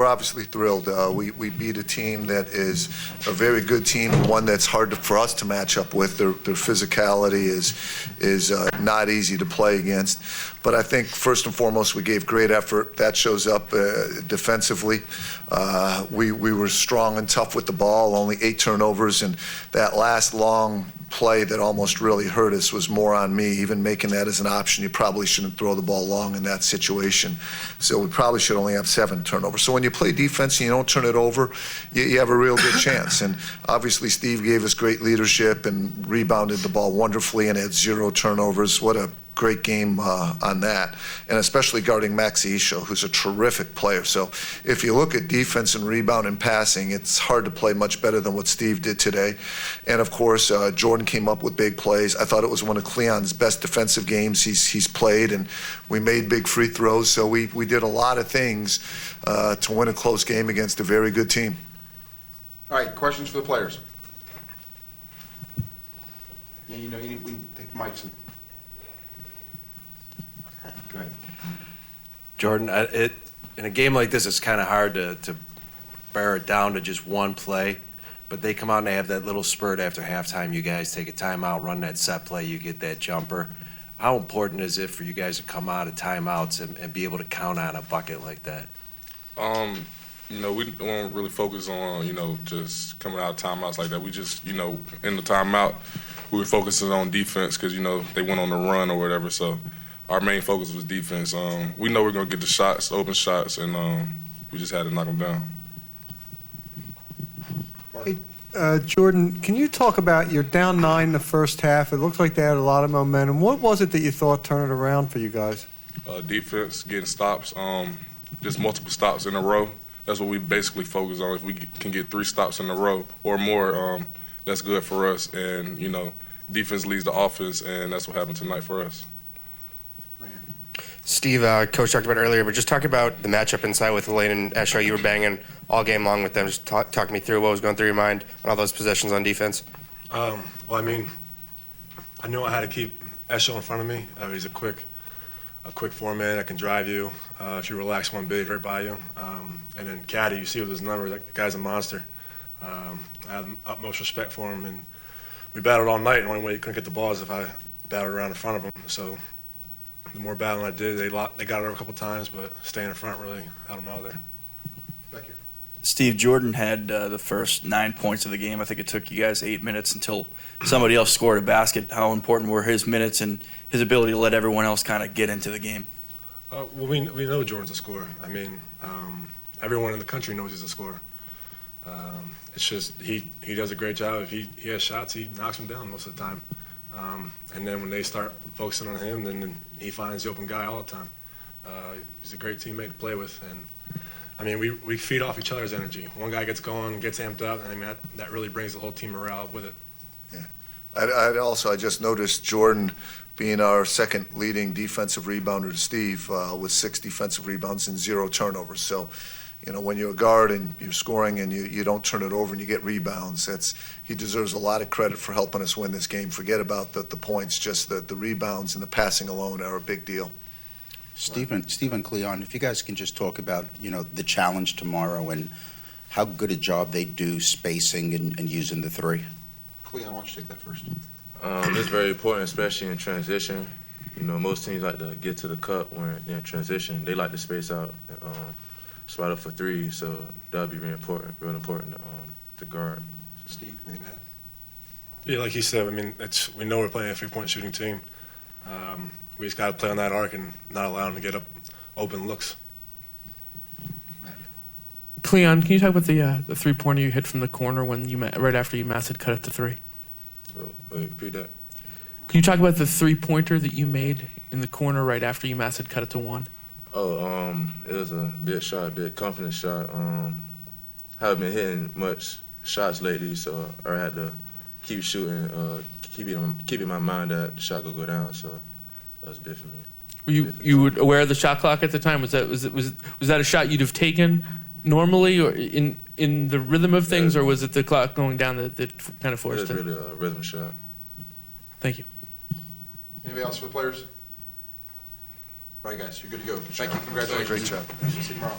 We're obviously thrilled. We beat a team that is a very good team, one that's hard for us to match up with. Their physicality is not easy to play against. But I think first and foremost we gave great effort. That shows up defensively. We were strong and tough with the ball. Only 8 turnovers, and that last long play that almost really hurt us was more on me. Even making that as an option, you probably shouldn't throw the ball long in that situation. So we probably should only have 7 turnovers. So when you play defense and you don't turn it over, you have a real good chance. And obviously Steve gave us great leadership and rebounded the ball wonderfully and had 0 turnovers. What a great game on that, and especially guarding Max Isho, who's a terrific player. So if you look at defense and rebound and passing, it's hard to play much better than what Steve did today. And of course, Jordan came up with big plays. I thought it was one of Cleon's best defensive games he's played, and we made big free throws. So we did a lot of things to win a close game against a very good team. All right, questions for the players? Yeah, we can take the mics. Go ahead. Jordan, in a game like this, it's kind of hard to bear it down to just one play, but they come out and they have that little spurt after halftime. You guys take a timeout, run that set play, you get that jumper. How important is it for you guys to come out of timeouts and be able to count on a bucket like that? We don't really focus on, just coming out of timeouts like that. We just, in the timeout, we were focusing on defense because, they went on the run or whatever, so our main focus was defense. We know we're going to get the shots, the open shots, and we just had to knock them down. Hey, Jordan, can you talk about you're down 9 the first half? It looks like they had a lot of momentum. What was it that you thought turned it around for you guys? Defense, getting stops, just multiple stops in a row. That's what we basically focus on. If we can get 3 stops in a row or more, that's good for us. And, defense leads the offense, and that's what happened tonight for us. Steve, Coach talked about it earlier, but just talk about the matchup inside with Lane and Esho. You were banging all game long with them. Just talk me through what was going through your mind on all those possessions on defense. I knew I had to keep Esho in front of me. He's a quick 4-man that can drive you. If you relax one bit, right by you. And then Caddy, you see with his numbers, that guy's a monster. I have utmost respect for him, and we battled all night. And the only way he couldn't get the ball is if I battled around in front of him. So the more battling I did, they got it a couple times, but staying in front really helped them out there. Back here. Steve, Jordan had the first 9 points of the game. I think it took you guys 8 minutes until somebody else scored a basket. How important were his minutes and his ability to let everyone else kind of get into the game? We know Jordan's a scorer. Everyone in the country knows he's a scorer. It's just he does a great job. If he has shots, he knocks them down most of the time. And then when they start focusing on him, then he finds the open guy all the time. He's a great teammate to play with, and we feed off each other's energy. One guy gets going, gets amped up, and that really brings the whole team morale up with it. Yeah, I just noticed Jordan being our second leading defensive rebounder to Steve with 6 defensive rebounds and 0 turnovers. So, when you're a guard and you're scoring and you don't turn it over and you get rebounds, he deserves a lot of credit for helping us win this game. Forget about the points, just the rebounds and the passing alone are a big deal. Stephen Cleon, if you guys can just talk about, the challenge tomorrow and how good a job they do spacing and using the 3. Cleon, why don't you take that first? It's very important, especially in transition. Most teams like to get to the cup when they're in transition. They like to space out and spot up for 3, so that would be real important to guard. Steve, anything to add? Yeah, like he said, we know we're playing a 3-point shooting team. We just got to play on that arc and not allow them to get up open looks. Cleon, can you talk about the 3-pointer you hit from the corner when right after UMass had cut it to 3? Oh, wait, repeat that. Can you talk about the 3-pointer that you made in the corner right after UMass had cut it to 1? It was a big shot, a big confident shot. Haven't been hitting much shots lately, so I had to keep shooting, keep in my mind that the shot could go down. So that was big for me. Were you aware of the shot clock at the time? Was that a shot you'd have taken normally, or in the rhythm of things, or was it the clock going down that kind of forced it? It was really a rhythm shot. Thank you. Anybody else for the players? All right, guys, you're good to go. Thank you. Congratulations. Great job. See you tomorrow.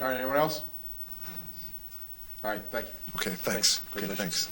All right, anyone else? All right, thank you. Okay, thanks. Thanks. Okay, thanks.